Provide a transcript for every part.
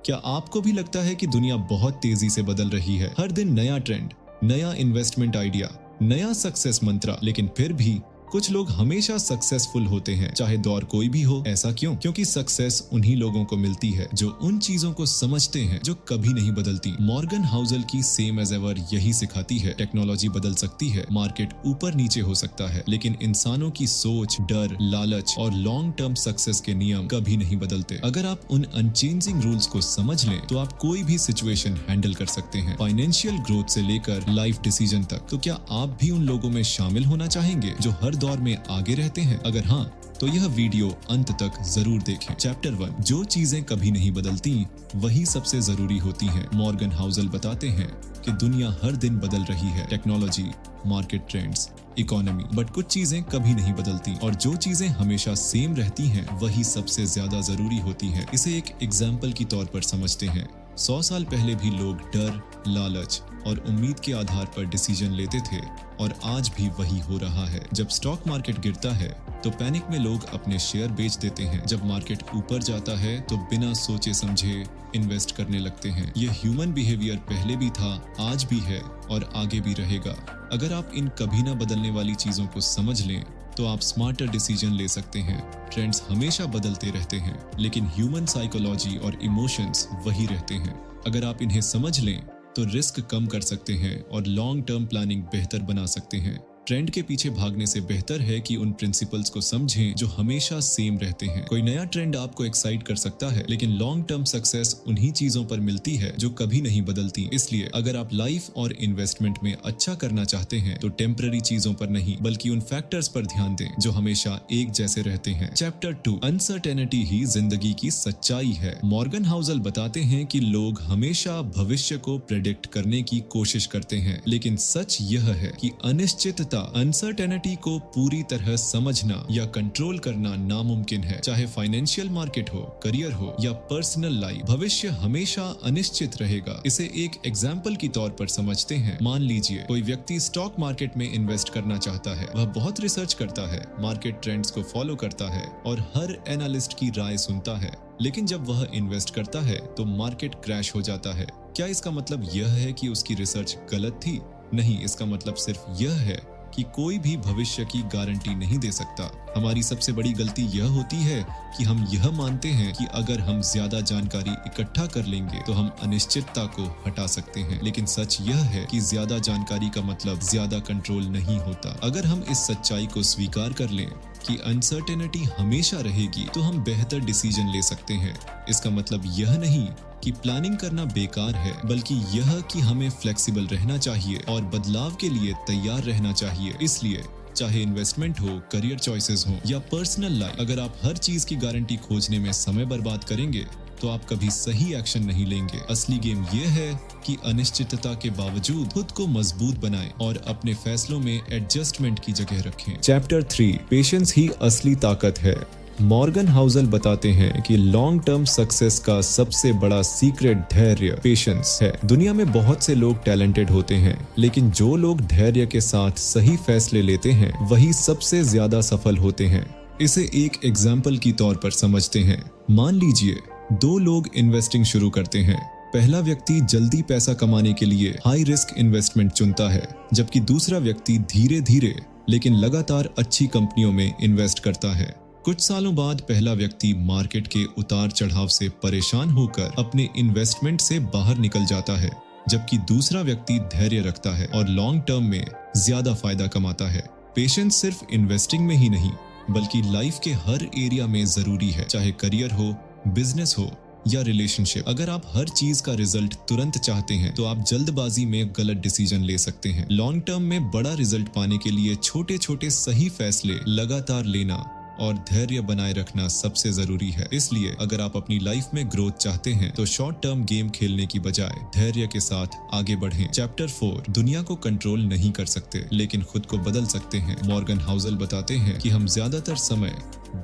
क्या आपको भी लगता है कि दुनिया बहुत तेजी से बदल रही है? हर दिन नया ट्रेंड, नया इन्वेस्टमेंट आइडिया, नया सक्सेस मंत्र, लेकिन फिर भी कुछ लोग हमेशा सक्सेसफुल होते हैं, चाहे दौर कोई भी हो। ऐसा क्यों? क्योंकि सक्सेस उन्हीं लोगों को मिलती है जो उन चीजों को समझते हैं जो कभी नहीं बदलती। मॉर्गन हाउसल की सेम एज एवर यही सिखाती है। टेक्नोलॉजी बदल सकती है, मार्केट ऊपर नीचे हो सकता है, लेकिन इंसानों की सोच, डर, लालच और लॉन्ग टर्म सक्सेस के नियम कभी नहीं बदलते। अगर आप उन अनचेंजिंग रूल्स को समझ लें तो आप कोई भी सिचुएशन हैंडल कर सकते हैं, फाइनेंशियल ग्रोथ से लेकर लाइफ डिसीजन तक। तो क्या आप भी उन लोगों में शामिल होना चाहेंगे जो हर दौर में आगे रहते हैं? अगर हाँ, तो यह वीडियो अंत तक जरूर देखें। चैप्टर 1, जो चीजें कभी नहीं बदलती वही सबसे जरूरी होती हैं। मॉर्गन हाउसल बताते हैं कि दुनिया हर दिन बदल रही है, technology, market trends, economy, but कुछ चीजें कभी नहीं बदलती और जो चीजें हमेशा सेम रहती हैं वही सबसे ज्यादा जरूरी होती हैं। इसे एक एग्जाम्पल की तौर पर समझते हैं। 100 साल पहले भी लोग डर, लालच और उम्मीद के आधार पर डिसीजन लेते थे और आज भी वही हो रहा है। जब स्टॉक मार्केट गिरता है तो पैनिक में लोग अपने शेयर बेच देते हैं। जब मार्केट ऊपर जाता है तो बिना सोचे समझे इन्वेस्ट करने लगते हैं। यह ह्यूमन बिहेवियर पहले भी था, आज भी है और आगे भी रहेगा। अगर आप इन कभी ना बदलने वाली चीजों को समझ लें तो आप स्मार्टर डिसीजन ले सकते हैं। ट्रेंड्स हमेशा बदलते रहते हैं, लेकिन ह्यूमन साइकोलॉजी और इमोशंस वही रहते हैं। अगर आप इन्हें समझ लें तो रिस्क कम कर सकते हैं और लॉन्ग टर्म प्लानिंग बेहतर बना सकते हैं। ट्रेंड के पीछे भागने से बेहतर है कि उन प्रिंसिपल्स को समझें जो हमेशा सेम रहते हैं। कोई नया ट्रेंड आपको एक्साइट कर सकता है, लेकिन लॉन्ग टर्म सक्सेस उन्हीं चीजों पर मिलती है जो कभी नहीं बदलती। इसलिए अगर आप लाइफ और इन्वेस्टमेंट में अच्छा करना चाहते हैं तो टेम्पररी चीजों पर नहीं बल्कि उन फैक्टर्स पर ध्यान दें जो हमेशा एक जैसे रहते हैं। चैप्टर 2, अनसर्टेनिटी ही जिंदगी की सच्चाई है। मॉर्गन हाउसल बताते हैं कि लोग हमेशा भविष्य को प्रेडिक्ट करने की कोशिश करते हैं, लेकिन सच यह है कि अनिश्चितता, अनसर्टेनिटी को पूरी तरह समझना या कंट्रोल करना नामुमकिन है। चाहे फाइनेंशियल मार्केट हो, करियर हो या पर्सनल लाइफ, भविष्य हमेशा अनिश्चित रहेगा। इसे एक एग्जाम्पल की तौर पर समझते हैं। मान लीजिए कोई व्यक्ति स्टॉक मार्केट में इन्वेस्ट करना चाहता है। वह बहुत रिसर्च करता है, मार्केट ट्रेंड्स को फॉलो करता है और हर एनालिस्ट की राय सुनता है, लेकिन जब वह इन्वेस्ट करता है तो मार्केट क्रैश हो जाता है। क्या इसका मतलब यह है कि उसकी रिसर्च गलत थी? नहीं, इसका मतलब सिर्फ यह है कि कोई भी भविष्य की गारंटी नहीं दे सकता। हमारी सबसे बड़ी गलती यह होती है कि हम यह मानते हैं कि अगर हम ज्यादा जानकारी इकट्ठा कर लेंगे तो हम अनिश्चितता को हटा सकते हैं, लेकिन सच यह है कि ज्यादा जानकारी का मतलब ज्यादा कंट्रोल नहीं होता। अगर हम इस सच्चाई को स्वीकार कर लें कि अनसर्टेनिटी हमेशा रहेगी तो हम बेहतर डिसीजन ले सकते हैं। इसका मतलब यह नहीं कि प्लानिंग करना बेकार है, बल्कि यह कि हमें फ्लेक्सिबल रहना चाहिए और बदलाव के लिए तैयार रहना चाहिए। इसलिए चाहे इन्वेस्टमेंट हो, करियर चॉइसेस हो या पर्सनल लाइफ, अगर आप हर चीज की गारंटी खोजने में समय बर्बाद करेंगे तो आप कभी सही एक्शन नहीं लेंगे। असली गेम यह है कि अनिश्चितता के बावजूद खुद को मजबूत बनाएं और अपने फैसलों में एडजस्टमेंट की जगह रखें। चैप्टर 3, पेशेंस ही असली ताकत है। मॉर्गन हाउसल बताते हैं कि लॉन्ग टर्म सक्सेस का सबसे बड़ा सीक्रेट धैर्य, पेशेंस है। दुनिया में बहुत से लोग टैलेंटेड होते हैं, लेकिन जो लोग धैर्य के साथ सही फैसले लेते हैं वही सबसे ज्यादा सफल होते हैं। इसे एक एग्जाम्पल की तौर पर समझते हैं। मान लीजिए 2 लोग इन्वेस्टिंग शुरू करते हैं। पहला व्यक्ति जल्दी पैसा कमाने के लिए हाई रिस्क इन्वेस्टमेंट चुनता है, जबकि दूसरा व्यक्ति धीरे धीरे लेकिन लगातार अच्छी कंपनियों में इन्वेस्ट करता है। कुछ सालों बाद पहला व्यक्ति मार्केट के उतार चढ़ाव से परेशान होकर अपने इन्वेस्टमेंट से बाहर निकल जाता है, जबकि दूसरा व्यक्ति धैर्य रखता है और लॉन्ग टर्म में ज्यादा फायदा कमाता है। पेशेंस सिर्फ इन्वेस्टिंग में ही नहीं बल्कि लाइफ के हर एरिया में जरूरी है, चाहे करियर हो, बिजनेस हो या रिलेशनशिप। अगर आप हर चीज का रिजल्ट तुरंत चाहते हैं तो आप जल्दबाजी में गलत डिसीजन ले सकते हैं। लॉन्ग टर्म में बड़ा रिजल्ट पाने के लिए छोटे छोटे सही फैसले लगातार लेना और धैर्य बनाए रखना सबसे जरूरी है। इसलिए अगर आप अपनी लाइफ में ग्रोथ चाहते हैं तो शॉर्ट टर्म गेम खेलने की बजाय धैर्य के साथ आगे बढ़ें। चैप्टर 4, दुनिया को कंट्रोल नहीं कर सकते लेकिन खुद को बदल सकते हैं। मॉर्गन हाउसल बताते हैं कि हम ज्यादातर समय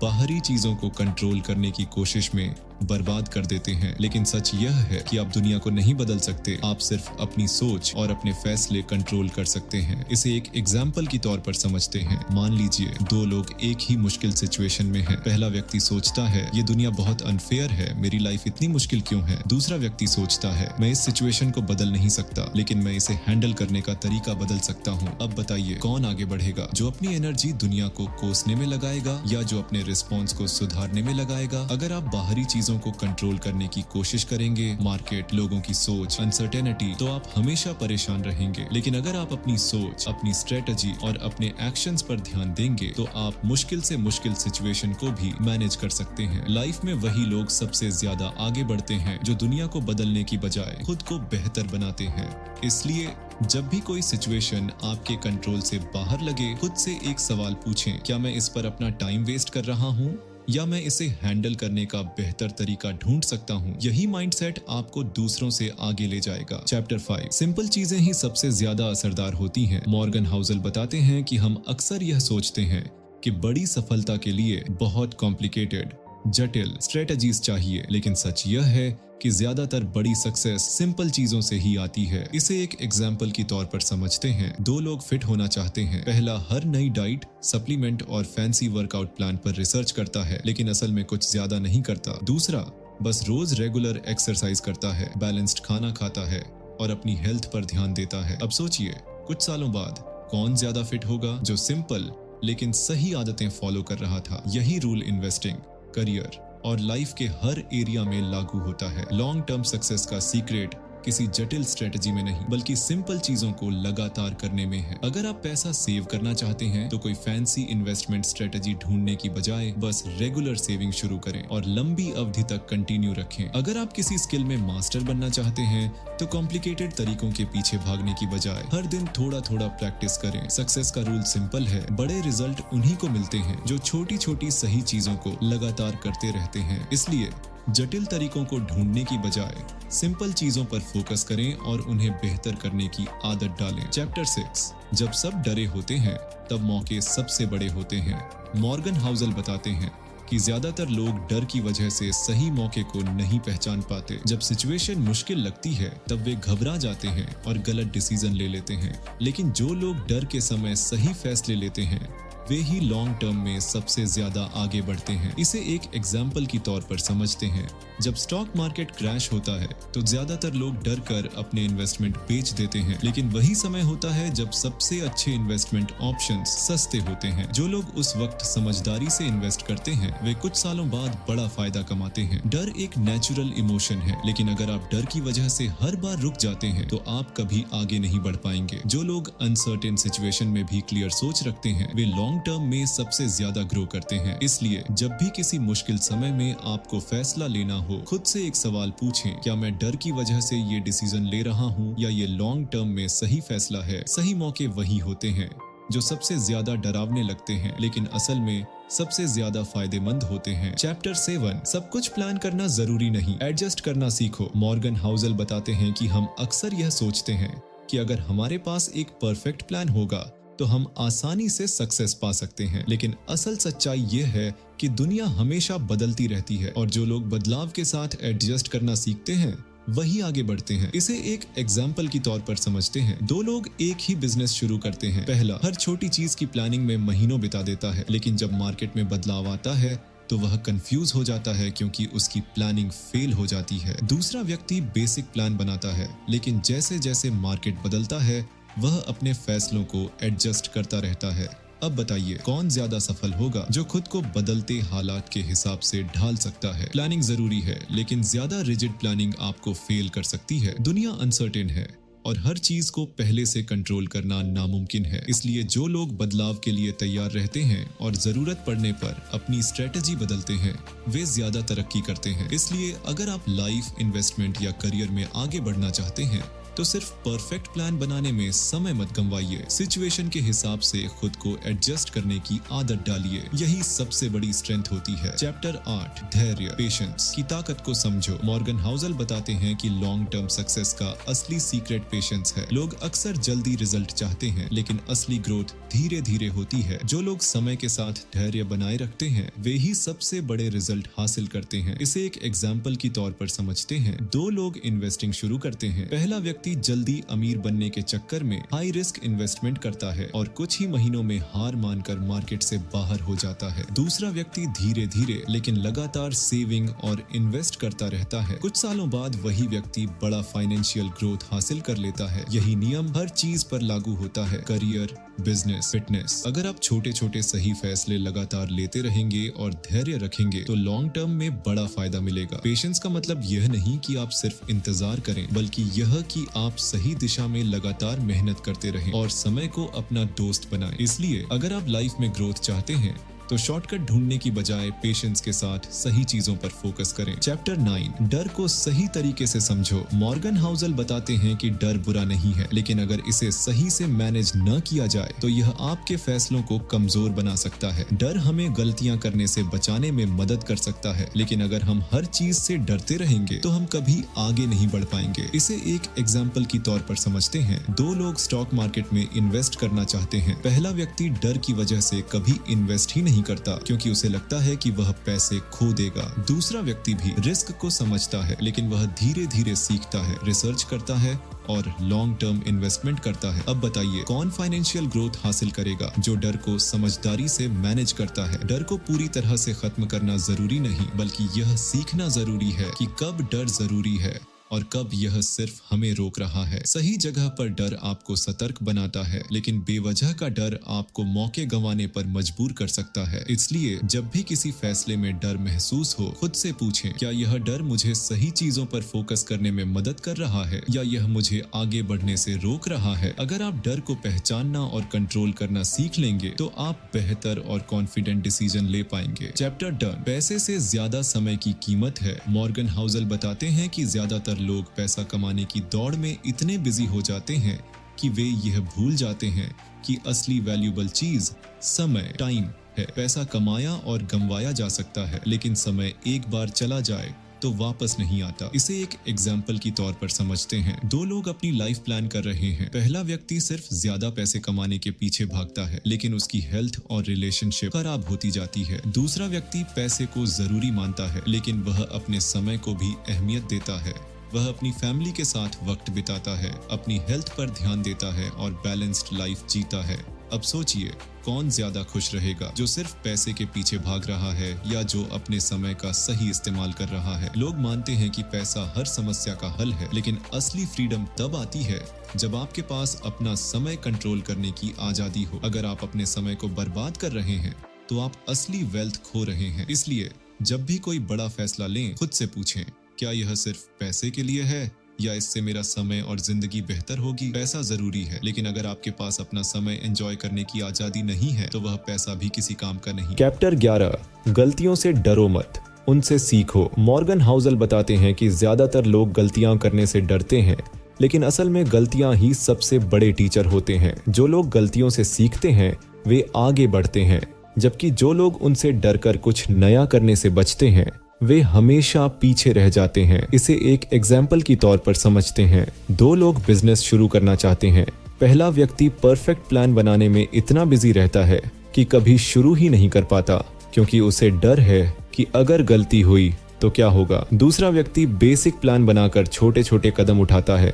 बाहरी चीजों को कंट्रोल करने की कोशिश में बर्बाद कर देते हैं। लेकिन सच यह है कि आप दुनिया को नहीं बदल सकते, आप सिर्फ अपनी सोच और अपने फैसले कंट्रोल कर सकते हैं। इसे एक एग्जाम्पल की तौर पर समझते हैं। मान लीजिए दो लोग एक ही मुश्किल सिचुएशन में हैं। पहला व्यक्ति सोचता है ये दुनिया बहुत अनफेयर है, मेरी लाइफ इतनी मुश्किल क्यों है। दूसरा व्यक्ति सोचता है मैं इस सिचुएशन को बदल नहीं सकता, लेकिन मैं इसे हैंडल करने का तरीका बदल सकता हूँ। अब बताइए कौन आगे बढ़ेगा, जो अपनी एनर्जी दुनिया को कोसने में लगाएगा या जो अपने रिस्पॉन्स को सुधारने में लगाएगा। अगर आप बाहरी चीजों को कंट्रोल करने की कोशिश करेंगे, मार्केट, लोगों की सोच, अनसर्टेनिटी, तो आप हमेशा परेशान रहेंगे। लेकिन अगर आप अपनी सोच, अपनी स्ट्रेटजी और अपने एक्शंस पर ध्यान देंगे तो आप मुश्किल से मुश्किल सिचुएशन को भी मैनेज कर सकते हैं। लाइफ में वही लोग सबसे ज्यादा आगे बढ़ते हैं जो दुनिया को बदलने की बजाय खुद को बेहतर बनाते हैं। इसलिए जब भी कोई सिचुएशन आपके कंट्रोल से बाहर लगे, खुद से एक सवाल पूछें, क्या मैं इस पर अपना टाइम वेस्ट कर रहा हूँ या मैं इसे हैंडल करने का बेहतर तरीका ढूंढ सकता हूँ। यही माइंडसेट आपको दूसरों से आगे ले जाएगा। चैप्टर 5, सिंपल चीजें ही सबसे ज्यादा असरदार होती हैं। मॉर्गन हाउसल बताते हैं कि हम अक्सर यह सोचते हैं कि बड़ी सफलता के लिए बहुत कॉम्प्लिकेटेड, जटिल स्ट्रेटजीज चाहिए, लेकिन सच यह है कि ज्यादातर बड़ी सक्सेस सिंपल चीजों से ही आती है। इसे एक एग्जाम्पल की तौर पर समझते हैं। दो लोग फिट होना चाहते हैं। पहला हर नई डाइट, सप्लीमेंट और फैंसी वर्कआउट प्लान पर रिसर्च करता है, लेकिन असल में कुछ ज्यादा नहीं करता। दूसरा बस रोज रेगुलर एक्सरसाइज करता है, बैलेंस्ड खाना खाता है और अपनी हेल्थ पर ध्यान देता है। अब सोचिए कुछ सालों बाद कौन ज्यादा फिट होगा, जो सिंपल लेकिन सही आदतें फॉलो कर रहा था। यही रूल इन्वेस्टिंग, करियर और लाइफ के हर एरिया में लागू होता है। लॉन्ग टर्म सक्सेस का सीक्रेट किसी जटिल स्ट्रेटजी में नहीं, बल्कि सिंपल चीजों को लगातार करने में है। अगर आप पैसा सेव करना चाहते हैं तो कोई फैंसी इन्वेस्टमेंट स्ट्रेटजी ढूंढने की बजाय बस रेगुलर सेविंग शुरू करें और लंबी अवधि तक कंटिन्यू रखें। अगर आप किसी स्किल में मास्टर बनना चाहते हैं तो कॉम्प्लिकेटेड तरीकों के पीछे भागने की बजाय हर दिन थोड़ा थोड़ा प्रैक्टिस करें। सक्सेस का रूल सिंपल है, बड़े रिजल्ट उन्हीं को मिलते हैं जो छोटी छोटी सही चीजों को लगातार करते रहते हैं। इसलिए जटिल तरीकों को ढूंढने की बजाय सिंपल चीजों पर फोकस करें और उन्हें बेहतर करने की आदत डालें। चैप्टर 6, जब सब डरे होते हैं तब मौके सबसे बड़े होते हैं। मॉर्गन हाउसल बताते हैं कि ज्यादातर लोग डर की वजह से सही मौके को नहीं पहचान पाते। जब सिचुएशन मुश्किल लगती है तब वे घबरा जाते हैं और गलत डिसीजन ले लेते हैं। लेकिन जो लोग डर के समय सही फैसले लेते हैं वे ही लॉन्ग टर्म में सबसे ज्यादा आगे बढ़ते हैं। इसे एक एग्जाम्पल की तौर पर समझते हैं। जब स्टॉक मार्केट क्रैश होता है तो ज्यादातर लोग डर कर अपने इन्वेस्टमेंट बेच देते हैं, लेकिन वही समय होता है जब सबसे अच्छे इन्वेस्टमेंट ऑप्शंस सस्ते होते हैं। जो लोग उस वक्त समझदारी से इन्वेस्ट करते हैं वे कुछ सालों बाद बड़ा फायदा कमाते हैं। डर एक नेचुरल इमोशन है, लेकिन अगर आप डर की वजह से हर बार रुक जाते हैं तो आप कभी आगे नहीं बढ़ पाएंगे। जो लोग अनसर्टेन सिचुएशन में भी क्लियर सोच रखते हैं वे लॉन्ग टर्म में सबसे ज्यादा ग्रो करते हैं। इसलिए जब भी किसी मुश्किल समय में आपको फैसला लेना हो, खुद से एक सवाल पूछें, क्या मैं डर की वजह से ये डिसीजन ले रहा हूँ या ये लॉन्ग टर्म में सही फैसला है। सही मौके वही होते हैं जो सबसे ज्यादा डरावने लगते हैं, लेकिन असल में सबसे ज्यादा फायदेमंद होते हैं। चैप्टर 7, सब कुछ प्लान करना जरूरी नहीं, एडजस्ट करना सीखो। मॉर्गन हाउसल बताते हैं कि हम अक्सर यह सोचते हैं कि अगर हमारे पास एक परफेक्ट प्लान होगा तो हम आसानी से सक्सेस पा सकते हैं, लेकिन असल सच्चाई ये है कि दुनिया हमेशा बदलती रहती है और जो लोग बदलाव के साथ एडजस्ट करना सीखते हैं वही आगे बढ़ते हैं। इसे एक एग्जाम्पल की तौर पर समझते हैं। दो लोग एक ही बिजनेस शुरू करते हैं। पहला हर छोटी चीज की प्लानिंग में महीनों बिता देता है, लेकिन जब मार्केट में बदलाव आता है तो वह कंफ्यूज हो जाता है क्योंकि उसकी प्लानिंग फेल हो जाती है। दूसरा व्यक्ति बेसिक प्लान बनाता है, लेकिन जैसे जैसे मार्केट बदलता है वह अपने फैसलों को एडजस्ट करता रहता है। अब बताइए कौन ज्यादा सफल होगा, जो खुद को बदलते हालात के हिसाब से ढाल सकता है। प्लानिंग जरूरी है, लेकिन ज्यादा रिजिड प्लानिंग आपको फेल कर सकती है। दुनिया अनसर्टेन है और हर चीज को पहले से कंट्रोल करना नामुमकिन है। इसलिए जो लोग बदलाव के लिए तैयार रहते हैं और जरूरत पड़ने पर अपनी स्ट्रेटजी बदलते हैं वे ज्यादा तरक्की करते हैं। इसलिए अगर आप लाइफ, इन्वेस्टमेंट या करियर में आगे बढ़ना चाहते हैं तो सिर्फ परफेक्ट प्लान बनाने में समय मत गंवाइए। सिचुएशन के हिसाब से खुद को एडजस्ट करने की आदत डालिए, यही सबसे बड़ी स्ट्रेंथ होती है। चैप्टर 8, धैर्य, पेशेंस की ताकत को समझो। मॉर्गन हाउसल बताते हैं कि लॉन्ग टर्म सक्सेस का असली सीक्रेट पेशेंस है। लोग अक्सर जल्दी रिजल्ट चाहते हैं, लेकिन असली ग्रोथ धीरे धीरे होती है। जो लोग समय के साथ धैर्य बनाए रखते हैं, वे ही सबसे बड़े रिजल्ट हासिल करते हैं। इसे एक एग्जाम्पल की तौर पर समझते हैं। 2 लोग इन्वेस्टिंग शुरू करते हैं। पहला व्यक्ति जल्दी अमीर बनने के चक्कर में हाई रिस्क इन्वेस्टमेंट करता है और कुछ ही महीनों में हार मानकर मार्केट से बाहर हो जाता है। दूसरा व्यक्ति धीरे धीरे लेकिन लगातार सेविंग और इन्वेस्ट करता रहता है। कुछ सालों बाद वही व्यक्ति बड़ा फाइनेंशियल ग्रोथ हासिल कर लेता है। यही नियम हर चीज पर लागू होता है, करियर, बिजनेस, फिटनेस। अगर आप छोटे छोटे सही फैसले लगातार लेते रहेंगे और धैर्य रखेंगे तो लॉन्ग टर्म में बड़ा फायदा मिलेगा। पेशेंस का मतलब यह नहीं कि आप सिर्फ इंतजार करें, बल्कि यह कि आप सही दिशा में लगातार मेहनत करते रहें और समय को अपना दोस्त बनाएं। इसलिए अगर आप लाइफ में ग्रोथ चाहते हैं तो शॉर्टकट ढूंढने की बजाय पेशेंस के साथ सही चीजों पर फोकस करें। चैप्टर 9, डर को सही तरीके से समझो। मॉर्गन हाउसल बताते हैं कि डर बुरा नहीं है, लेकिन अगर इसे सही से मैनेज न किया जाए तो यह आपके फैसलों को कमजोर बना सकता है। डर हमें गलतियां करने से बचाने में मदद कर सकता है, लेकिन अगर हम हर चीज से डरते रहेंगे तो हम कभी आगे नहीं बढ़ पाएंगे। इसे एक एग्जाम्पल की तौर पर समझते हैं। 2 लोग स्टॉक मार्केट में इन्वेस्ट करना चाहते हैं। पहला व्यक्ति डर की वजह से कभी इन्वेस्ट ही नहीं करता, क्योंकि उसे लगता है कि वह पैसे खो देगा। दूसरा व्यक्ति भी रिस्क को समझता है, लेकिन वह धीरे धीरे सीखता है, रिसर्च करता है और लॉन्ग टर्म इन्वेस्टमेंट करता है। अब बताइए कौन फाइनेंशियल ग्रोथ हासिल करेगा? जो डर को समझदारी से मैनेज करता है। डर को पूरी तरह से खत्म करना जरूरी नहीं, बल्कि यह सीखना जरूरी है कि कब डर जरूरी है और कब यह सिर्फ हमें रोक रहा है। सही जगह पर डर आपको सतर्क बनाता है, लेकिन बेवजह का डर आपको मौके गंवाने पर मजबूर कर सकता है। इसलिए जब भी किसी फैसले में डर महसूस हो, खुद से पूछें, क्या यह डर मुझे सही चीजों पर फोकस करने में मदद कर रहा है या यह मुझे आगे बढ़ने से रोक रहा है? अगर आप डर को पहचानना और कंट्रोल करना सीख लेंगे तो आप बेहतर और कॉन्फिडेंट डिसीजन ले पाएंगे। चैप्टर 10, पैसे से ज्यादा समय की कीमत है। मॉर्गन हाउसल बताते हैं कि ज्यादातर लोग पैसा कमाने की दौड़ में इतने बिजी हो जाते हैं कि वे यह भूल जाते हैं कि असली वैल्यूएबल चीज समय, टाइम है। पैसा कमाया और गंवाया जा सकता है, लेकिन समय एक बार चला जाए तो वापस नहीं आता। इसे एक एग्जाम्पल की तौर पर समझते हैं। 2 लोग अपनी लाइफ प्लान कर रहे हैं। पहला व्यक्ति सिर्फ ज्यादा पैसे कमाने के पीछे भागता है, लेकिन उसकी हेल्थ और रिलेशनशिप खराब होती जाती है। दूसरा व्यक्ति पैसे को जरूरी मानता है, लेकिन वह अपने समय को भी अहमियत देता है। वह अपनी फैमिली के साथ वक्त बिताता है, अपनी हेल्थ पर ध्यान देता है और बैलेंस्ड लाइफ जीता है। अब सोचिए कौन ज्यादा खुश रहेगा, जो सिर्फ पैसे के पीछे भाग रहा है या जो अपने समय का सही इस्तेमाल कर रहा है। लोग मानते हैं कि पैसा हर समस्या का हल है, लेकिन असली फ्रीडम तब आती है जब आपके पास अपना समय कंट्रोल करने की आजादी हो। अगर आप अपने समय को बर्बाद कर रहे हैं तो आप असली वेल्थ खो रहे हैं। इसलिए जब भी कोई बड़ा फैसला लें, खुद से पूछें, क्या यह सिर्फ पैसे के लिए है या इससे मेरा समय और जिंदगी बेहतर होगी? पैसा जरूरी है, लेकिन अगर आपके पास अपना समय एंजॉय करने की आजादी नहीं है तो वह पैसा भी किसी काम का नहीं। चैप्टर 11, गलतियों से डरो मत, उनसे सीखो। मॉर्गन हाउसल बताते हैं कि ज्यादातर लोग गलतियां करने से डरते हैं, लेकिन असल में गलतियां ही सबसे बड़े टीचर होते हैं। जो लोग गलतियों से सीखते हैं वे आगे बढ़ते हैं, जबकि जो लोग उनसे डरकर कुछ नया करने से बचते हैं वे हमेशा पीछे रह जाते हैं। इसे एक एग्जाम्पल की तौर पर समझते हैं। 2 लोग बिजनेस शुरू करना चाहते हैं। पहला व्यक्ति परफेक्ट प्लान बनाने में इतना बिजी रहता है कि कभी शुरू ही नहीं कर पाता, क्योंकि उसे डर है कि अगर गलती हुई तो क्या होगा। दूसरा व्यक्ति बेसिक प्लान बनाकर छोटे छोटे कदम उठाता है।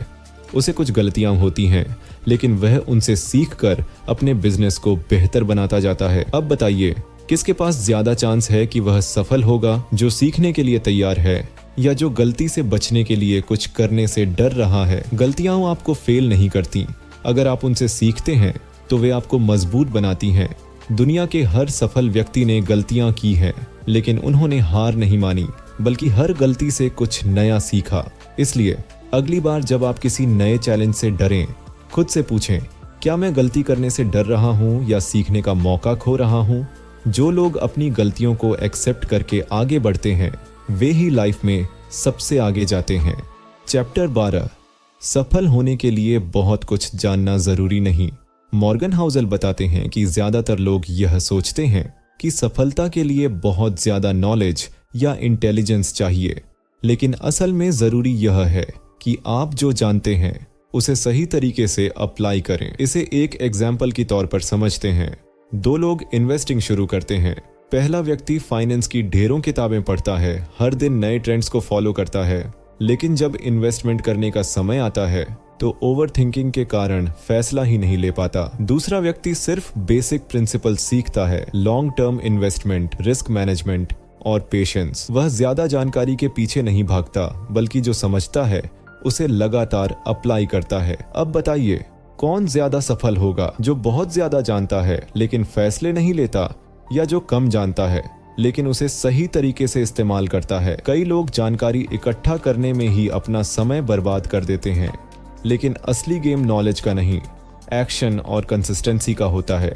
उसे कुछ गलतियां होती हैं, लेकिन वह उनसे सीखकर अपने बिजनेस को बेहतर बनाता जाता है। अब बताइए किसके पास ज्यादा चांस है कि वह सफल होगा? जो सीखने के लिए तैयार है या जो गलती से बचने के लिए कुछ करने से डर रहा है? गलतियां आपको फेल नहीं करती, अगर आप उनसे सीखते हैं तो वे आपको मजबूत बनाती हैं। दुनिया के हर सफल व्यक्ति ने गलतियां की हैं, लेकिन उन्होंने हार नहीं मानी, बल्कि हर गलती से कुछ नया सीखा। इसलिए अगली बार जब आप किसी नए चैलेंज से डरें, खुद से पूछें, क्या मैं गलती करने से डर रहा हूं या सीखने का मौका खो रहा हूं? जो लोग अपनी गलतियों को एक्सेप्ट करके आगे बढ़ते हैं वे ही लाइफ में सबसे आगे जाते हैं। चैप्टर 12, सफल होने के लिए बहुत कुछ जानना जरूरी नहीं। मॉर्गन हाउसल बताते हैं कि ज्यादातर लोग यह सोचते हैं कि सफलता के लिए बहुत ज्यादा नॉलेज या इंटेलिजेंस चाहिए, लेकिन असल में जरूरी यह है कि आप जो जानते हैं उसे सही तरीके से अप्लाई करें। इसे एक एग्जाम्पल के तौर पर समझते हैं। दो लोग इन्वेस्टिंग शुरू करते हैं। पहला व्यक्ति फाइनेंस की ढेरों किताबें पढ़ता है, हर दिन नए ट्रेंड्स को फॉलो करता है, लेकिन जब इन्वेस्टमेंट करने का समय आता है तो ओवर थिंकिंग के कारण फैसला ही नहीं ले पाता। दूसरा व्यक्ति सिर्फ बेसिक प्रिंसिपल सीखता है, long term investment, risk management और पेशेंस। वह ज्यादा जानकारी के पीछे नहीं भागता, बल्कि जो समझता है उसे लगातार अप्लाई करता है। अब बताइए कौन ज्यादा सफल होगा, जो बहुत ज्यादा जानता है लेकिन फैसले नहीं लेता, या जो कम जानता है लेकिन उसे सही तरीके से इस्तेमाल करता है। कई लोग जानकारी इकट्ठा करने में ही अपना समय बर्बाद कर देते हैं, लेकिन असली गेम नॉलेज का नहीं, एक्शन और कंसिस्टेंसी का होता है।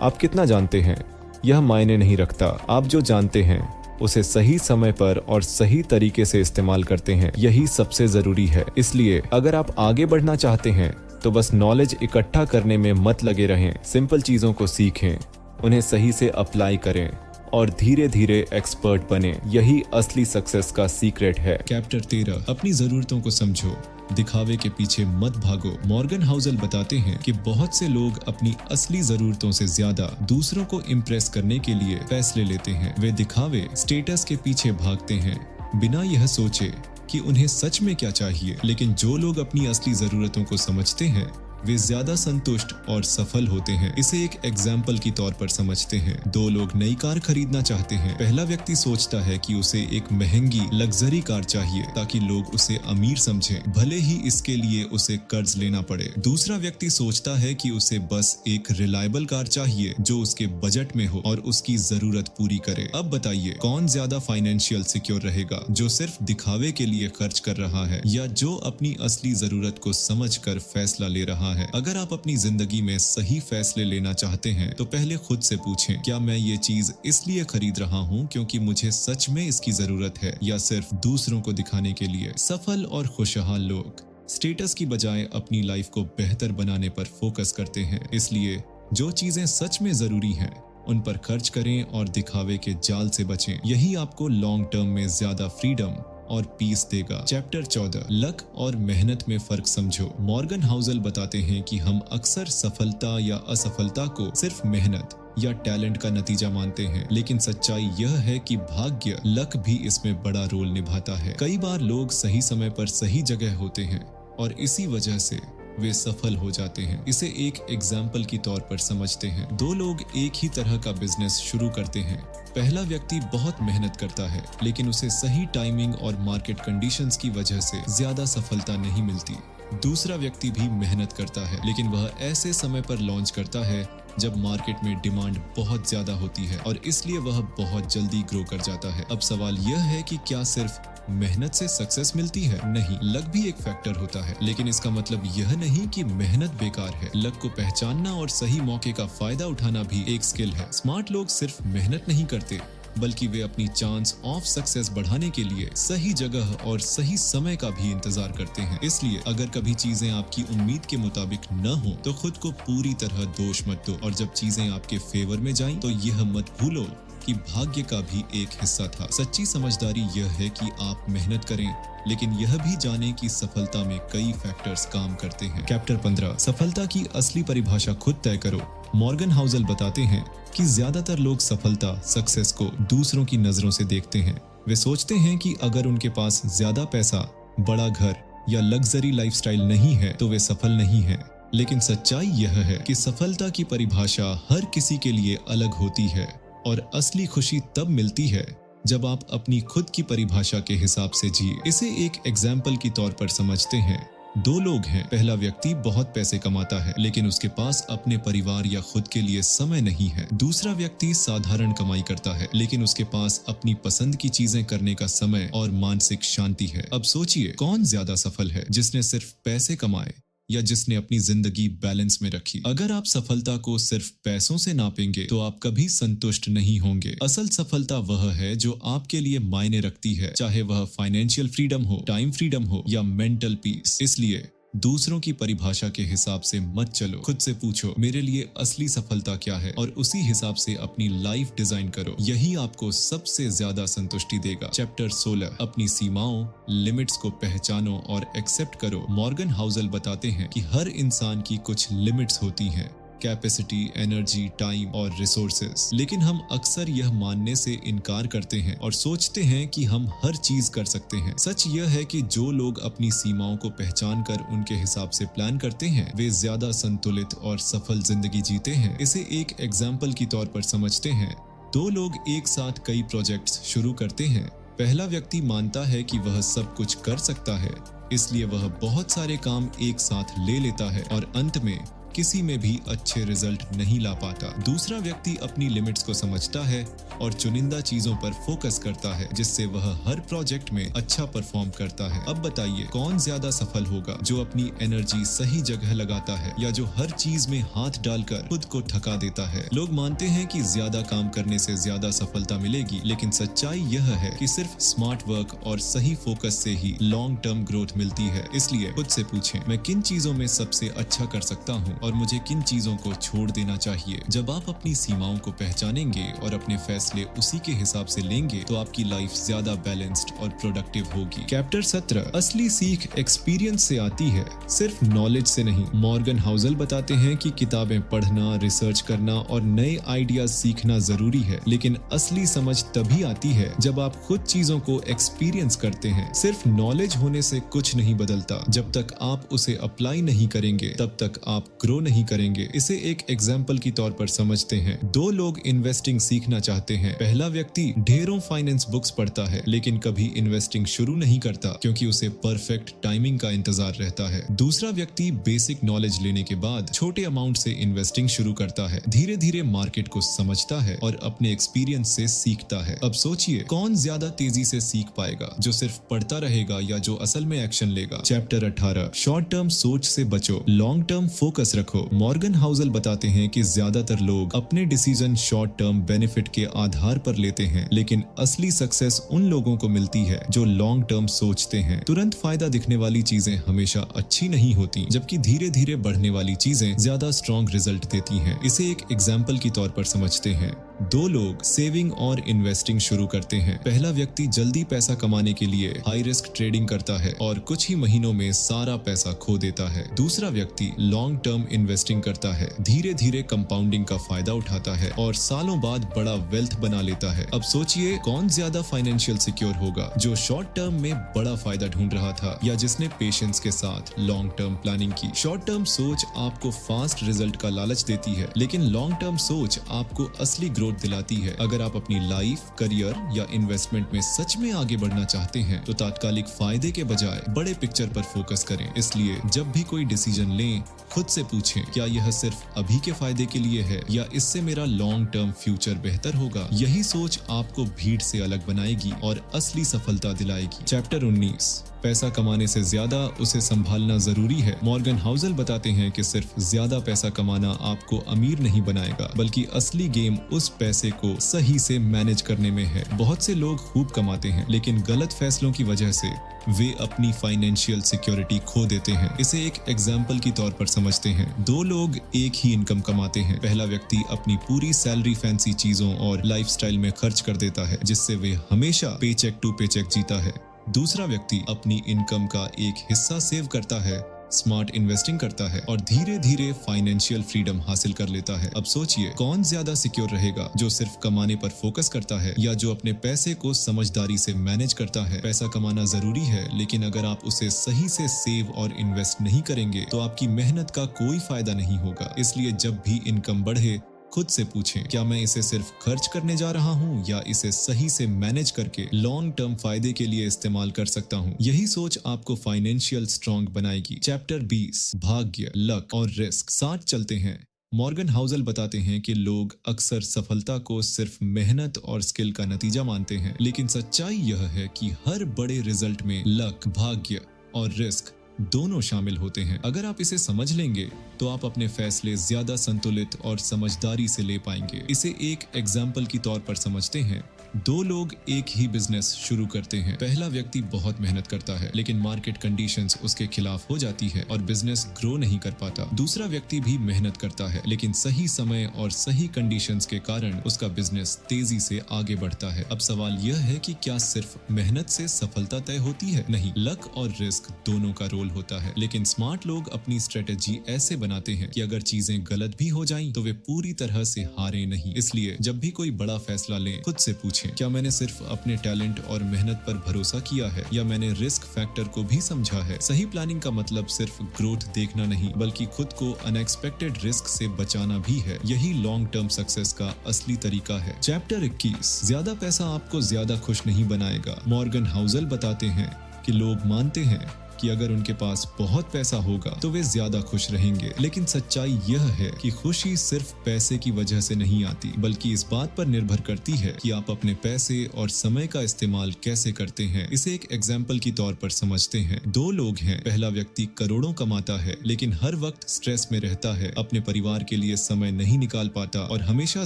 आप कितना जानते हैं यह मायने नहीं रखता, आप जो जानते हैं उसे सही समय पर और सही तरीके से इस्तेमाल करते हैं, यही सबसे जरूरी है। इसलिए अगर आप आगे बढ़ना चाहते हैं तो बस नॉलेज इकट्ठा करने में मत लगे रहें। सिंपल चीजों को सीखें, उन्हें सही से अप्लाई करें और धीरे धीरे एक्सपर्ट बने। यही असली सक्सेस का सीक्रेट है। चैप्टर 13, अपनी जरूरतों को समझो, दिखावे के पीछे मत भागो। मॉर्गन हाउसल बताते हैं कि बहुत से लोग अपनी असली जरूरतों से ज्यादा दूसरों को इम्प्रेस करने के लिए फैसले लेते हैं। वे दिखावे, स्टेटस के पीछे भागते हैं बिना यह सोचे कि उन्हें सच में क्या चाहिए। लेकिन जो लोग अपनी असली जरूरतों को समझते हैं वे ज्यादा संतुष्ट और सफल होते हैं। इसे एक एग्जाम्पल की तौर पर समझते हैं। दो लोग नई कार खरीदना चाहते हैं। पहला व्यक्ति सोचता है कि उसे एक महंगी लग्जरी कार चाहिए ताकि लोग उसे अमीर समझें, भले ही इसके लिए उसे कर्ज लेना पड़े। दूसरा व्यक्ति सोचता है कि उसे बस एक रिलायबल कार चाहिए जो उसके बजट में हो और उसकी जरूरत पूरी करे। अब बताइए कौन ज्यादा फाइनेंशियल सिक्योर रहेगा, जो सिर्फ दिखावे के लिए खर्च कर रहा है या जो अपनी असली जरूरत को समझकर फैसला ले रहा है। अगर आप अपनी जिंदगी में सही फैसले लेना चाहते हैं तो पहले खुद से पूछें, क्या मैं ये चीज इसलिए खरीद रहा हूँ क्योंकि मुझे सच में इसकी जरूरत है या सिर्फ दूसरों को दिखाने के लिए। सफल और खुशहाल लोग स्टेटस की बजाय अपनी लाइफ को बेहतर बनाने पर फोकस करते हैं। इसलिए जो चीजें सच में जरूरी हैं उन पर खर्च करें और दिखावे के जाल से बचें। यही आपको लॉन्ग टर्म में ज्यादा फ्रीडम और पीस देगा। चैप्टर 14, लक और मेहनत में फर्क समझो। मॉर्गन हाउसल बताते हैं कि हम अक्सर सफलता या असफलता को सिर्फ मेहनत या टैलेंट का नतीजा मानते हैं, लेकिन सच्चाई यह है कि भाग्य, लक भी इसमें बड़ा रोल निभाता है। कई बार लोग सही समय पर सही जगह होते हैं और इसी वजह से वे सफल हो जाते हैं। इसे एक एग्जाम्पल की तौर पर समझते हैं। दो लोग एक ही तरह का बिजनेस शुरू करते हैं। पहला व्यक्ति बहुत मेहनत करता है, लेकिन उसे सही टाइमिंग और मार्केट कंडीशंस की वजह से ज्यादा सफलता नहीं मिलती। दूसरा व्यक्ति भी मेहनत करता है, लेकिन वह ऐसे समय पर लॉन्च करता है जब मार्केट में डिमांड बहुत ज्यादा होती है और इसलिए वह बहुत जल्दी ग्रो कर जाता है। अब सवाल यह है कि क्या सिर्फ मेहनत से सक्सेस मिलती है? नहीं, लक भी एक फैक्टर होता है, लेकिन इसका मतलब यह नहीं कि मेहनत बेकार है। लक को पहचानना और सही मौके का फायदा उठाना भी एक स्किल है। स्मार्ट लोग सिर्फ मेहनत नहीं करते, बल्कि वे अपनी चांस ऑफ सक्सेस बढ़ाने के लिए सही जगह और सही समय का भी इंतजार करते हैं। इसलिए अगर कभी चीजें आपकी उम्मीद के मुताबिक न हो तो खुद को पूरी तरह दोष मत दो, और जब चीजें आपके फेवर में जाएं तो यह मत भूलो कि भाग्य का भी एक हिस्सा था। सच्ची समझदारी यह है कि आप मेहनत करें, लेकिन यह भी जानें कि सफलता में कई फैक्टर्स काम करते हैं। चैप्टर 15, सफलता की असली परिभाषा खुद तय करो। मॉर्गन हाउसल बताते हैं कि ज्यादातर लोग सफलता, सक्सेस को दूसरों की नजरों से देखते हैं। वे सोचते हैं कि अगर उनके पास ज्यादा पैसा, बड़ा घर या लग्जरी लाइफस्टाइल नहीं है तो वे सफल नहीं हैं। लेकिन सच्चाई यह है कि सफलता की परिभाषा हर किसी के लिए अलग होती है और असली खुशी तब मिलती है जब आप अपनी खुद की परिभाषा के हिसाब से जिए। इसे एक एग्जाम्पल की तौर पर समझते हैं। दो लोग हैं। पहला व्यक्ति बहुत पैसे कमाता है, लेकिन उसके पास अपने परिवार या खुद के लिए समय नहीं है। दूसरा व्यक्ति साधारण कमाई करता है, लेकिन उसके पास अपनी पसंद की चीजें करने का समय और मानसिक शांति है। अब सोचिए कौन ज्यादा सफल है, जिसने सिर्फ पैसे कमाए या जिसने अपनी जिंदगी बैलेंस में रखी। अगर आप सफलता को सिर्फ पैसों से नापेंगे तो आप कभी संतुष्ट नहीं होंगे। असल सफलता वह है जो आपके लिए मायने रखती है, चाहे वह फाइनेंशियल फ्रीडम हो, टाइम फ्रीडम हो या मेंटल पीस। इसलिए दूसरों की परिभाषा के हिसाब से मत चलो। खुद से पूछो मेरे लिए असली सफलता क्या है और उसी हिसाब से अपनी लाइफ डिजाइन करो। यही आपको सबसे ज्यादा संतुष्टि देगा। चैप्टर 16, अपनी सीमाओं लिमिट्स को पहचानो और एक्सेप्ट करो। मॉर्गन हाउसल बताते हैं कि हर इंसान की कुछ लिमिट्स होती हैं, कैपेसिटी, एनर्जी, टाइम और रिसोर्सेज। लेकिन हम अक्सर यह मानने से इनकार करते हैं और सोचते हैं कि हम हर चीज कर सकते हैं। सच यह है कि जो लोग अपनी सीमाओं को पहचान कर उनके हिसाब से प्लान करते हैं वे ज्यादा संतुलित और सफल जिंदगी जीते हैं। इसे एक एग्जाम्पल की तौर पर समझते हैं। दो लोग एक साथ कई प्रोजेक्ट्स शुरू करते हैं। पहला व्यक्ति मानता है कि वह सब कुछ कर सकता है, इसलिए वह बहुत सारे काम एक साथ ले लेता है और अंत में किसी में भी अच्छे रिजल्ट नहीं ला पाता। दूसरा व्यक्ति अपनी लिमिट्स को समझता है और चुनिंदा चीजों पर फोकस करता है, जिससे वह हर प्रोजेक्ट में अच्छा परफॉर्म करता है। अब बताइए कौन ज्यादा सफल होगा, जो अपनी एनर्जी सही जगह लगाता है या जो हर चीज में हाथ डालकर खुद को थका देता है। लोग मानते हैं कि ज्यादा काम करने से ज्यादा सफलता मिलेगी, लेकिन सच्चाई यह है कि सिर्फ स्मार्ट वर्क और सही फोकस से ही लॉन्ग टर्म ग्रोथ मिलती है। इसलिए खुद से पूछें, मैं किन चीजों में सबसे अच्छा कर सकता हूँ और मुझे किन चीजों को छोड़ देना चाहिए। जब आप अपनी सीमाओं को पहचानेंगे और अपने फैसले उसी के हिसाब से लेंगे तो आपकी लाइफ ज्यादा बैलेंस्ड और प्रोडक्टिव होगी। चैप्टर 17, असली सीख एक्सपीरियंस से आती है, सिर्फ नॉलेज से नहीं। मॉर्गन हाउसल बताते हैं कि किताबें पढ़ना, रिसर्च करना और नए आइडियाज सीखना जरूरी है, लेकिन असली समझ तभी आती है जब आप खुद चीजों को एक्सपीरियंस करते हैं। सिर्फ नॉलेज होने से कुछ नहीं बदलता। जब तक आप उसे अप्लाई नहीं करेंगे तब तक आप ग्रो नहीं करेंगे। इसे एक एग्जाम्पल की तौर पर समझते हैं। दो लोग इन्वेस्टिंग सीखना चाहते हैं। पहला व्यक्ति ढेरों फाइनेंस बुक्स पढ़ता है, लेकिन कभी इन्वेस्टिंग शुरू नहीं करता क्योंकि उसे परफेक्ट टाइमिंग का इंतजार रहता है। दूसरा व्यक्ति बेसिक नॉलेज लेने के बाद छोटे अमाउंट से इन्वेस्टिंग शुरू करता है, धीरे धीरे मार्केट को समझता है और अपने एक्सपीरियंस से सीखता है। अब सोचिए कौन ज्यादा तेजी से सीख पाएगा, जो सिर्फ पढ़ता रहेगा या जो असल में एक्शन लेगा। चैप्टर 18, शॉर्ट टर्म सोच से बचो, लॉन्ग टर्म फोकस रखो। मॉर्गन हाउसल बताते हैं कि ज्यादातर लोग अपने डिसीजन शॉर्ट टर्म बेनिफिट के आधार पर लेते हैं, लेकिन असली सक्सेस उन लोगों को मिलती है जो लॉन्ग टर्म सोचते हैं। तुरंत फायदा दिखने वाली चीजें हमेशा अच्छी नहीं होती, जबकि धीरे धीरे बढ़ने वाली चीजें ज्यादा स्ट्रॉन्ग रिजल्ट देती हैं। इसे एक एग्जाम्पल की तौर पर समझते हैं। दो लोग सेविंग और इन्वेस्टिंग शुरू करते हैं। पहला व्यक्ति जल्दी पैसा कमाने के लिए हाई रिस्क ट्रेडिंग करता है और कुछ ही महीनों में सारा पैसा खो देता है। दूसरा व्यक्ति लॉन्ग टर्म इन्वेस्टिंग करता है, धीरे धीरे कंपाउंडिंग का फायदा उठाता है और सालों बाद बड़ा वेल्थ बना लेता है। अब सोचिए कौन ज्यादा फाइनेंशियल सिक्योर होगा, जो शॉर्ट टर्म में बड़ा फायदा ढूंढ रहा था या जिसने पेशेंस के साथ लॉन्ग टर्म प्लानिंग की। शॉर्ट टर्म सोच आपको फास्ट रिजल्ट का लालच देती है, लेकिन लॉन्ग टर्म सोच आपको असली ग्रोथ दिलाती है। अगर आप अपनी लाइफ, करियर या इन्वेस्टमेंट में सच में आगे बढ़ना चाहते हैं तो तात्कालिक फायदे के बजाय बड़े पिक्चर पर फोकस करें। इसलिए जब भी कोई डिसीजन लें, खुद से पूछें क्या यह सिर्फ अभी के फायदे के लिए है या इससे मेरा लॉन्ग टर्म फ्यूचर बेहतर होगा। यही सोच आपको भीड़ से अलग बनाएगी और असली सफलता दिलाएगी। चैप्टर 19, पैसा कमाने से ज्यादा उसे संभालना जरूरी है। मॉर्गन हाउसल बताते हैं कि सिर्फ ज्यादा पैसा कमाना आपको अमीर नहीं बनाएगा, बल्कि असली गेम उस पैसे को सही से मैनेज करने में है। बहुत से लोग खूब कमाते हैं, लेकिन गलत फैसलों की वजह से वे अपनी फाइनेंशियल सिक्योरिटी खो देते हैं। इसे एक एग्जाम्पल की तौर पर समझते हैं। दो लोग एक ही इनकम कमाते हैं। पहला व्यक्ति अपनी पूरी सैलरी फैंसी चीजों और लाइफस्टाइल में खर्च कर देता है, जिससे वे हमेशा पेचेक टू पेचेक जीता है। दूसरा व्यक्ति अपनी इनकम का एक हिस्सा सेव करता है, स्मार्ट इन्वेस्टिंग करता है और धीरे धीरे फाइनेंशियल फ्रीडम हासिल कर लेता है। अब सोचिए कौन ज्यादा सिक्योर रहेगा, जो सिर्फ कमाने पर फोकस करता है या जो अपने पैसे को समझदारी से मैनेज करता है। पैसा कमाना जरूरी है, लेकिन अगर आप उसे सही से सेव और इन्वेस्ट नहीं करेंगे तो आपकी मेहनत का कोई फायदा नहीं होगा। इसलिए जब भी इनकम बढ़े, खुद से पूछें क्या मैं इसे सिर्फ खर्च करने जा रहा हूँ या इसे सही से मैनेज करके लॉन्ग टर्म फायदे के लिए इस्तेमाल कर सकता हूँ। यही सोच आपको फाइनेंशियल स्ट्रॉन्ग बनाएगी। चैप्टर 20, भाग्य, लक और रिस्क साथ चलते हैं। मॉर्गन हाउसल बताते हैं कि लोग अक्सर सफलता को सिर्फ मेहनत और स्किल का नतीजा मानते हैं, लेकिन सच्चाई यह है कि हर बड़े रिजल्ट में लक, भाग्य और रिस्क दोनों शामिल होते हैं। अगर आप इसे समझ लेंगे तो आप अपने फैसले ज्यादा संतुलित और समझदारी से ले पाएंगे। इसे एक एग्जाम्पल की तौर पर समझते हैं। दो लोग एक ही बिजनेस शुरू करते हैं। पहला व्यक्ति बहुत मेहनत करता है लेकिन मार्केट कंडीशंस उसके खिलाफ हो जाती है और बिजनेस ग्रो नहीं कर पाता। दूसरा व्यक्ति भी मेहनत करता है लेकिन सही समय और सही कंडीशंस के कारण उसका बिजनेस तेजी से आगे बढ़ता है। अब सवाल यह है कि क्या सिर्फ मेहनत से सफलता तय होती है? नहीं, लक और रिस्क दोनों का रोल होता है। लेकिन स्मार्ट लोग अपनी स्ट्रेटेजी ऐसे बनाते हैं कि अगर चीजें गलत भी हो जाएं तो वे पूरी तरह से हारे नहीं। इसलिए जब भी कोई बड़ा फैसला लें, खुद से पूछें, क्या मैंने सिर्फ अपने टैलेंट और मेहनत पर भरोसा किया है या मैंने रिस्क फैक्टर को भी समझा है? सही प्लानिंग का मतलब सिर्फ ग्रोथ देखना नहीं बल्कि खुद को अनएक्सपेक्टेड रिस्क से बचाना भी है। यही लॉन्ग टर्म सक्सेस का असली तरीका है। चैप्टर 21, ज्यादा पैसा आपको ज्यादा खुश नहीं बनाएगा। मॉर्गन हाउसल बताते हैं कि लोग मानते हैं कि अगर उनके पास बहुत पैसा होगा तो वे ज्यादा खुश रहेंगे, लेकिन सच्चाई यह है कि खुशी सिर्फ पैसे की वजह से नहीं आती बल्कि इस बात पर निर्भर करती है कि आप अपने पैसे और समय का इस्तेमाल कैसे करते हैं। इसे एक एग्जाम्पल की तौर पर समझते हैं। दो लोग हैं। पहला व्यक्ति करोड़ों कमाता है लेकिन हर वक्त स्ट्रेस में रहता है, अपने परिवार के लिए समय नहीं निकाल पाता और हमेशा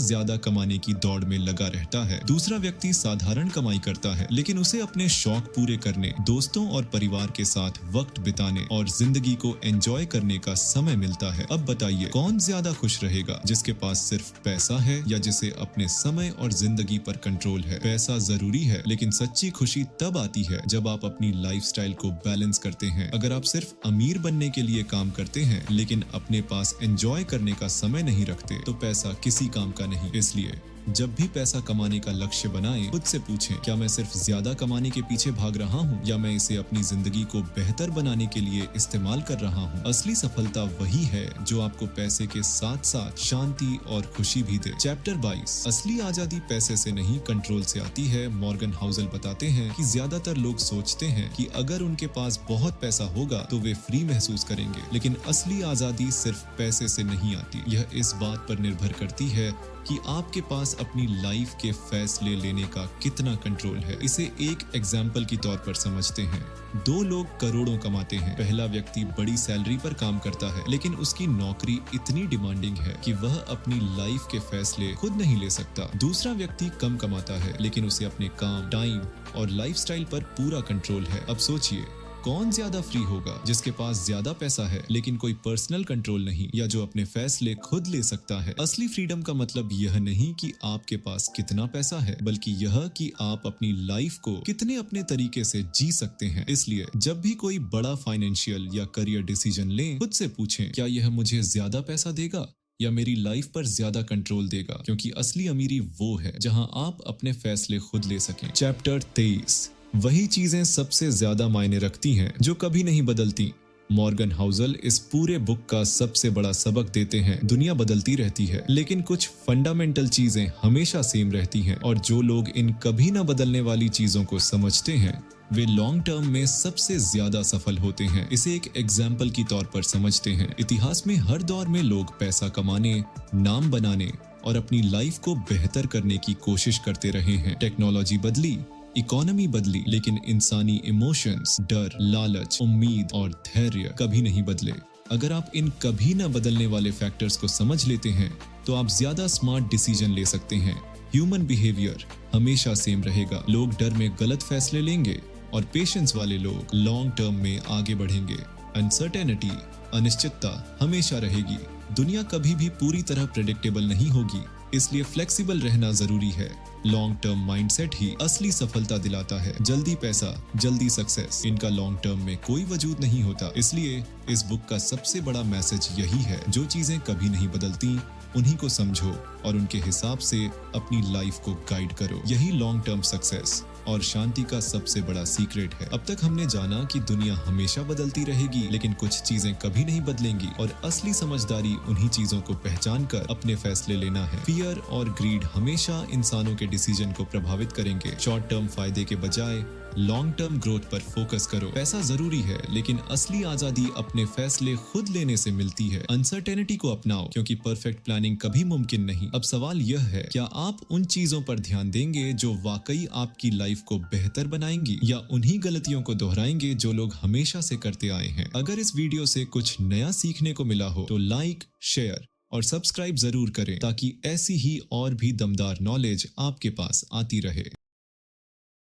ज्यादा कमाने की दौड़ में लगा रहता है। दूसरा व्यक्ति साधारण कमाई करता है लेकिन उसे अपने शौक पूरे करने, दोस्तों और परिवार के साथ वक्त बिताने और जिंदगी को एंजॉय करने का समय मिलता है। अब बताइए कौन ज्यादा खुश रहेगा, जिसके पास सिर्फ पैसा है या जिसे अपने समय और जिंदगी पर कंट्रोल है? पैसा जरूरी है लेकिन सच्ची खुशी तब आती है जब आप अपनी लाइफस्टाइल को बैलेंस करते हैं। अगर आप सिर्फ अमीर बनने के लिए काम करते हैं लेकिन अपने पास एंजॉय करने का समय नहीं रखते तो पैसा किसी काम का नहीं। इसलिए जब भी पैसा कमाने का लक्ष्य बनाएं, खुद से पूछें, क्या मैं सिर्फ ज्यादा कमाने के पीछे भाग रहा हूँ या मैं इसे अपनी जिंदगी को बेहतर बनाने के लिए इस्तेमाल कर रहा हूँ? असली सफलता वही है जो आपको पैसे के साथ साथ शांति और खुशी भी दे। चैप्टर 22, असली आजादी पैसे से नहीं कंट्रोल से आती है। मॉर्गन हाउसल बताते हैं कि ज्यादातर लोग सोचते हैं कि अगर उनके पास बहुत पैसा होगा तो वे फ्री महसूस करेंगे, लेकिन असली आजादी सिर्फ पैसे से नहीं आती। यह इस बात पर निर्भर करती है कि आपके पास अपनी लाइफ के फैसले लेने का कितना कंट्रोल है। इसे एक एग्जाम्पल की तौर पर समझते हैं। दो लोग करोड़ों कमाते हैं। पहला व्यक्ति बड़ी सैलरी पर काम करता है लेकिन उसकी नौकरी इतनी डिमांडिंग है कि वह अपनी लाइफ के फैसले खुद नहीं ले सकता। दूसरा व्यक्ति कम कमाता है लेकिन उसे अपने काम, टाइम और लाइफस्टाइल पर पूरा कंट्रोल है। अब सोचिए कौन ज्यादा फ्री होगा, जिसके पास ज्यादा पैसा है लेकिन कोई पर्सनल कंट्रोल नहीं या जो अपने फैसले खुद ले सकता है? असली फ्रीडम का मतलब यह नहीं कि आपके पास कितना पैसा है बल्कि यह कि आप अपनी लाइफ को कितने अपने तरीके से जी सकते हैं। इसलिए जब भी कोई बड़ा फाइनेंशियल या करियर डिसीजन लें, खुद से पूछें, क्या यह मुझे ज्यादा पैसा देगा या मेरी लाइफ पर ज्यादा कंट्रोल देगा? क्योंकि असली अमीरी वो है जहां आप अपने फैसले खुद ले सकें। चैप्टर 23, वही चीजें सबसे ज्यादा मायने रखती हैं जो कभी नहीं बदलती। मॉर्गन हाउसल इस पूरे बुक का सबसे बड़ा सबक देते हैं। दुनिया बदलती रहती है लेकिन कुछ फंडामेंटल चीजें हमेशा सेम रहती हैं और जो लोग इन कभी ना बदलने वाली चीजों को समझते हैं वे लॉन्ग टर्म में सबसे ज्यादा सफल होते हैं। इसे एक एग्जाम्पल की तौर पर समझते हैं। इतिहास में हर दौर में लोग पैसा कमाने, नाम बनाने और अपनी लाइफ को बेहतर करने की कोशिश करते रहे हैं। टेक्नोलॉजी बदली, इकोनॉमी बदली, लेकिन इंसानी इमोशंस, डर, लालच, उम्मीद और धैर्य कभी नहीं बदले। अगर आप इन कभी न बदलने वाले फैक्टर्स को समझ लेते हैं तो आप ज्यादा स्मार्ट डिसीजन ले सकते हैं। ह्यूमन बिहेवियर हमेशा सेम रहेगा। लोग डर में गलत फैसले लेंगे और पेशेंस वाले लोग लॉन्ग टर्म में आगे बढ़ेंगे। अनसर्टेनिटी, अनिश्चितता हमेशा रहेगी। दुनिया कभी भी पूरी तरह प्रेडिक्टेबल नहीं होगी, इसलिए फ्लेक्सिबल रहना जरूरी है। लॉन्ग टर्म माइंडसेट ही असली सफलता दिलाता है। जल्दी पैसा, जल्दी सक्सेस, इनका लॉन्ग टर्म में कोई वजूद नहीं होता। इसलिए इस बुक का सबसे बड़ा मैसेज यही है, जो चीजें कभी नहीं बदलती उन्हीं को समझो और उनके हिसाब से अपनी लाइफ को गाइड करो। यही लॉन्ग टर्म सक्सेस और शांति का सबसे बड़ा सीक्रेट है। अब तक हमने जाना कि दुनिया हमेशा बदलती रहेगी लेकिन कुछ चीजें कभी नहीं बदलेंगी और असली समझदारी उन्हीं चीजों को पहचान कर अपने फैसले लेना है। फियर और ग्रीड हमेशा इंसानों के डिसीजन को प्रभावित करेंगे। शॉर्ट टर्म फायदे के बजाय लॉन्ग टर्म ग्रोथ पर फोकस करो। पैसा जरूरी है लेकिन असली आजादी अपने फैसले खुद लेने से मिलती है। अनसर्टेनिटी को अपनाओ क्योंकि परफेक्ट प्लानिंग कभी मुमकिन नहीं। अब सवाल यह है, क्या आप उन चीजों पर ध्यान देंगे जो वाकई आपकी लाइफ को बेहतर बनाएंगी या उन्हीं गलतियों को दोहराएंगे जो लोग हमेशा से करते आए हैं? अगर इस वीडियो से कुछ नया सीखने को मिला हो तो लाइक, शेयर और सब्सक्राइब जरूर करें ताकि ऐसी ही और भी दमदार नॉलेज आपके पास आती रहे।